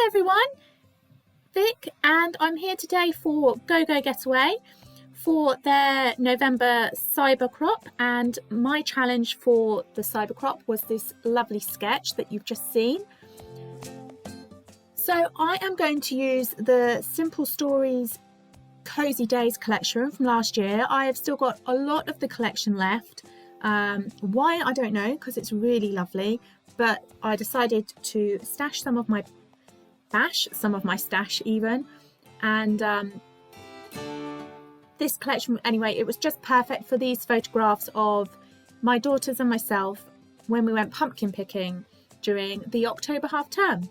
Hello everyone, Vic, and I'm here today for GoGo Getaway for their November cyber crop, and my challenge for the cyber crop was this lovely sketch that you've just seen. So I am going to use the Simple Stories Cosy Days collection from last year. I have still got a lot of the collection left. Why, I don't know, because it's really lovely, but I decided to stash some of my stash even, and this collection, anyway, it was just perfect for these photographs of my daughters and myself when we went pumpkin picking during the October half term.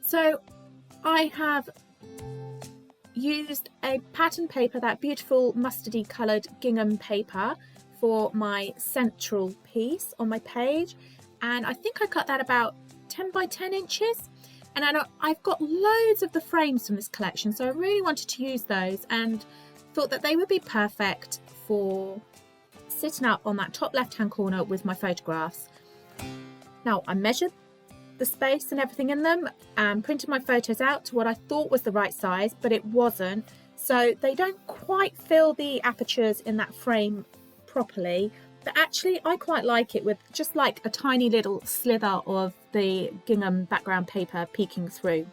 So I have used a pattern paper, that beautiful mustardy coloured gingham paper, for my central piece on my page, and I think I cut that about 10 by 10 inches. And I've got loads of the frames from this collection, so I really wanted to use those and thought that they would be perfect for sitting up on that top left hand corner with my photographs. Now I measured the space and everything in them and printed my photos out to what I thought was the right size, but it wasn't, so they don't quite fill the apertures in that frame properly. But actually I quite like it with just like a tiny little slither of the gingham background paper peeking through.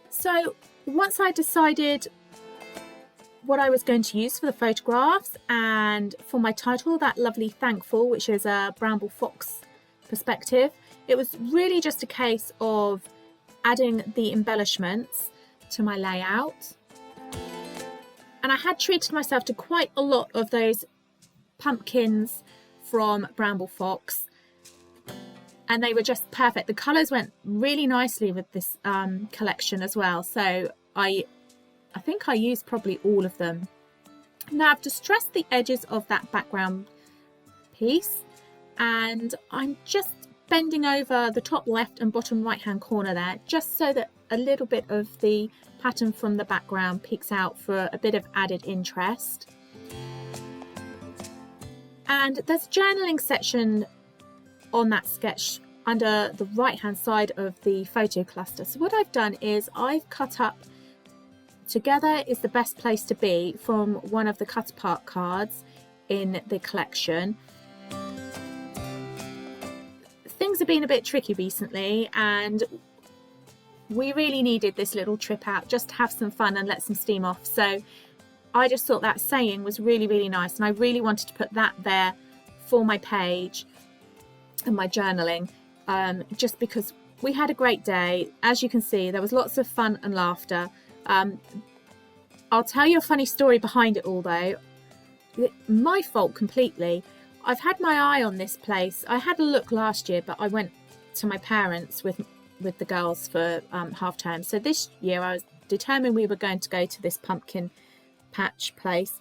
So once I decided what I was going to use for the photographs and for my title, that lovely Thankful, which is a Bramble Fox perspective, it was really just a case of adding the embellishments to my layout. And I had treated myself to quite a lot of those pumpkins from Bramble Fox, and they were just perfect. The colours went really nicely with this collection as well, so I think I used probably all of them. Now I've distressed the edges of that background piece, and I'm just bending over the top left and bottom right hand corner there, just so that a little bit of the pattern from the background peeks out for a bit of added interest. And there's a journaling section on that sketch under the right hand side of the photo cluster. So what I've done is I've cut up Together is the Best Place to Be from one of the cut apart cards in the collection. Things have been a bit tricky recently, and we really needed this little trip out just to have some fun and let some steam off. So I just thought that saying was really, really nice, and I really wanted to put that there for my page and my journaling, just because we had a great day. As you can see, there was lots of fun and laughter. I'll tell you a funny story behind it all though. My fault completely. I've had my eye on this place. I had a look last year, but I went to my parents with the girls for half term. So this year I was determined we were going to go to this pumpkin patch place.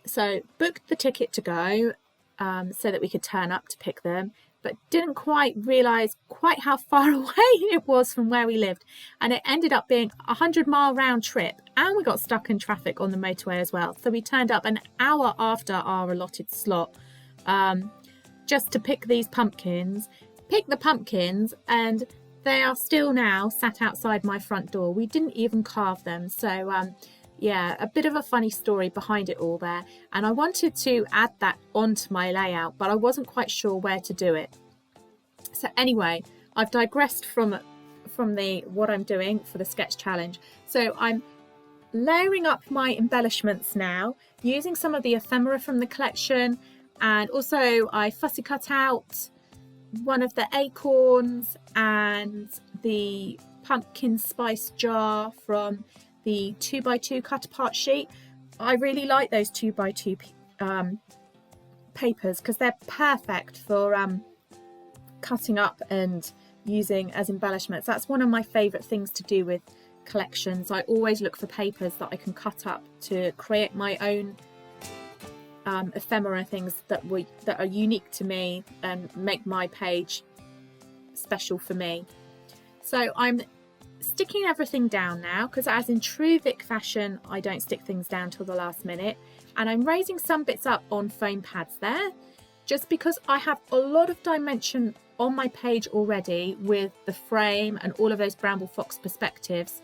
So booked the ticket to go so that we could turn up to pick them, but didn't quite realise quite how far away it was from where we lived. And it ended up being a 100-mile round trip, and we got stuck in traffic on the motorway as well. So we turned up an hour after our allotted slot just to pick these pumpkins. Pick the pumpkins, and they are still now sat outside my front door. We didn't even carve them. So yeah, a bit of a funny story behind it all there, and I wanted to add that onto my layout, but I wasn't quite sure where to do it. So anyway, I've digressed from what I'm doing for the sketch challenge. So I'm layering up my embellishments now using some of the ephemera from the collection, and also I fussy cut out one of the acorns and the pumpkin spice jar from the 2x2 cut apart sheet. I really like those 2x2 papers because they're perfect for cutting up and using as embellishments. That's one of my favourite things to do with collections. I always look for papers that I can cut up to create my own ephemera things that are unique to me and make my page special for me. So I'm sticking everything down now, because as in true Vic fashion, I don't stick things down till the last minute, and I'm raising some bits up on foam pads there just because I have a lot of dimension on my page already with the frame and all of those bramble fox perspectives.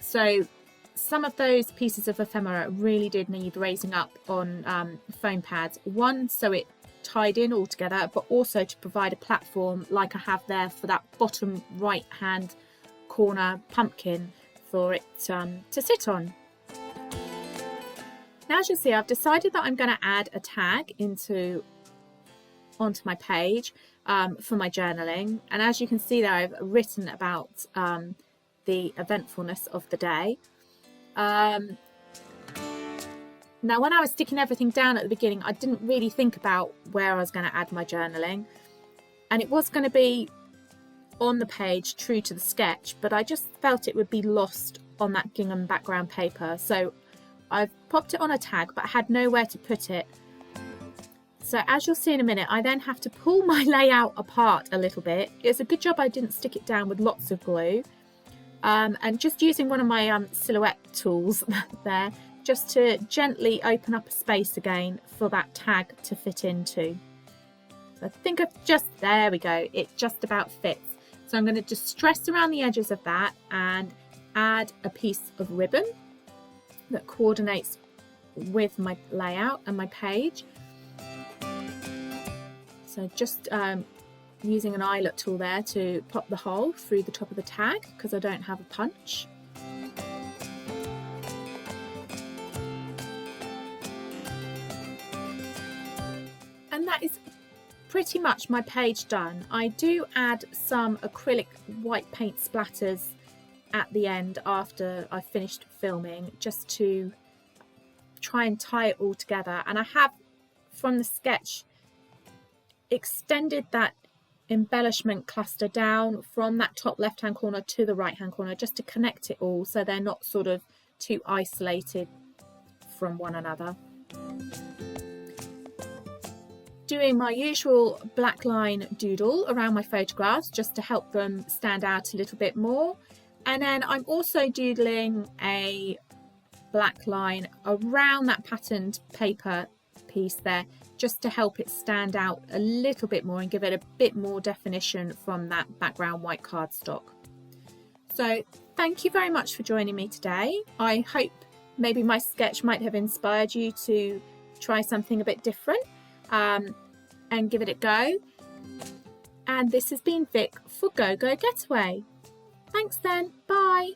So some of those pieces of ephemera really did need raising up on foam pads. One, so it tied in all together, but also to provide a platform like I have there for that bottom right hand corner pumpkin for it to sit on. Now, as you see, I've decided that I'm going to add a tag onto my page for my journaling, and as you can see there, I've written about the eventfulness of the day. Now, when I was sticking everything down at the beginning, I didn't really think about where I was going to add my journaling, and it was going to be on the page true to the sketch, but I just felt it would be lost on that gingham background paper, so I've popped it on a tag, but I had nowhere to put it. So as you'll see in a minute, I then have to pull my layout apart a little bit. It's a good job I didn't stick it down with lots of glue, and just using one of my silhouette tools there, just to gently open up a space again for that tag to fit into. So I think there we go, it just about fits. So I'm going to just stress around the edges of that and add a piece of ribbon that coordinates with my layout and my page. So just using an eyelet tool there to pop the hole through the top of the tag because I don't have a punch. And that is pretty much my page done. I do add some acrylic white paint splatters at the end after I finished filming, just to try and tie it all together, and I have from the sketch extended that embellishment cluster down from that top left hand corner to the right hand corner, just to connect it all so they're not sort of too isolated from one another. Doing my usual black line doodle around my photographs just to help them stand out a little bit more, and then I'm also doodling a black line around that patterned paper piece there just to help it stand out a little bit more and give it a bit more definition from that background white cardstock. So thank you very much for joining me today. I hope maybe my sketch might have inspired you to try something a bit different and give it a go. And this has been Vic for GoGo Getaway. Thanks then, bye.